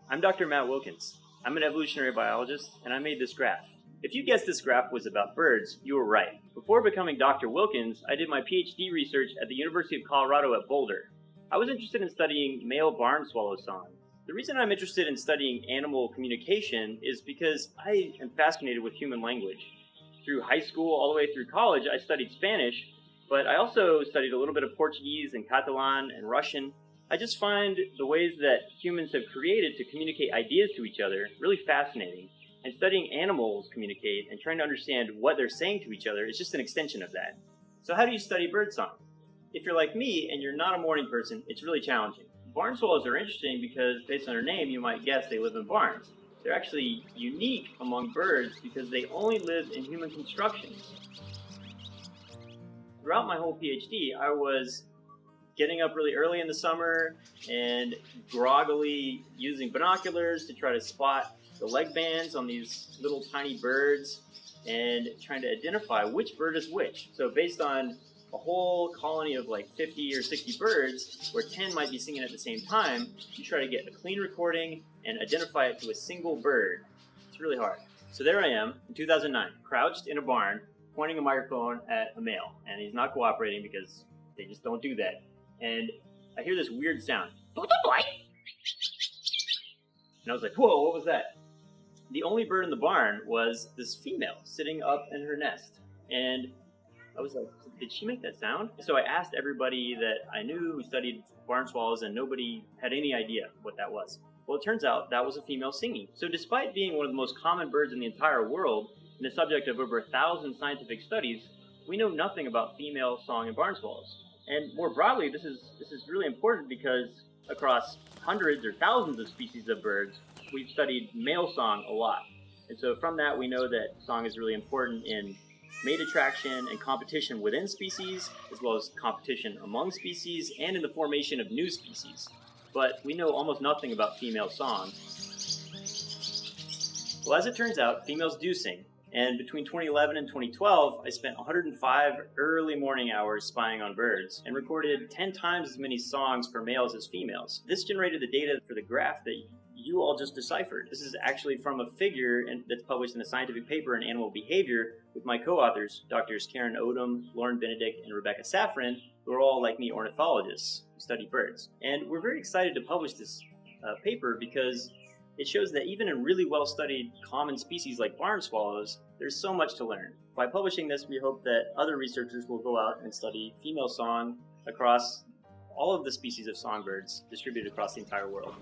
I'm Dr. Matt Wilkins. I'm an evolutionary biologist, and I made this graph. If you guessed this graph was about birds, you were right. Before becoming Dr. Wilkins, I did my PhD research at the University of Colorado at Boulder. I was interested in studying male barn swallow song. The reason I'm interested in studying animal communication is because I am fascinated with human language. Through high school all the way through college, I studied Spanish, but I also studied a little bit of Portuguese and Catalan and Russian. I just find the ways that humans have created to communicate ideas to each other really fascinating. And studying animals communicate and trying to understand what they're saying to each other is just an extension of that. So how do you study birdsong? If you're like me and you're not a morning person, it's really challenging. Barn swallows are interesting because based on their name, you might guess they live in barns. They're actually unique among birds because they only live in human constructions. Throughout my whole PhD, I was getting up really early in the summer and groggily using binoculars to try to spot the leg bands on these little tiny birds and trying to identify which bird is which. So based on a whole colony of like 50 or 60 birds, where 10 might be singing at the same time, you try to get a clean recording and identify it to a single bird. It's really hard. So there I am in 2009, crouched in a barn, pointing a microphone at a male, and he's not cooperating because they just don't do that. And I hear this weird sound. And I was like, whoa, what was that? The only bird in the barn was this female sitting up in her nest. And I was like, did she make that sound? So I asked everybody that I knew who studied barn swallows, and nobody had any idea what that was. Well, it turns out that was a female singing. So despite being one of the most common birds in the entire world, and the subject of over 1,000 scientific studies, we know nothing about female song in barn swallows. And more broadly, this is really important because across hundreds or thousands of species of birds, we've studied male song a lot. And so from that, we know that song is really important in mate attraction and competition within species, as well as competition among species and in the formation of new species. But we know almost nothing about female song. Well, as it turns out, females do sing. And between 2011 and 2012, I spent 105 early morning hours spying on birds and recorded 10 times as many songs for males as females. This generated the data for the graph that you all just deciphered. This is actually from a figure that's published in a scientific paper in Animal Behavior with my co-authors, Drs. Karen Odom, Lauren Benedict, and Rebecca Safran, who are all, like me, ornithologists who study birds. And we're very excited to publish this paper because it shows that even in really well-studied common species like barn swallows, there's so much to learn. By publishing this, we hope that other researchers will go out and study female song across all of the species of songbirds distributed across the entire world.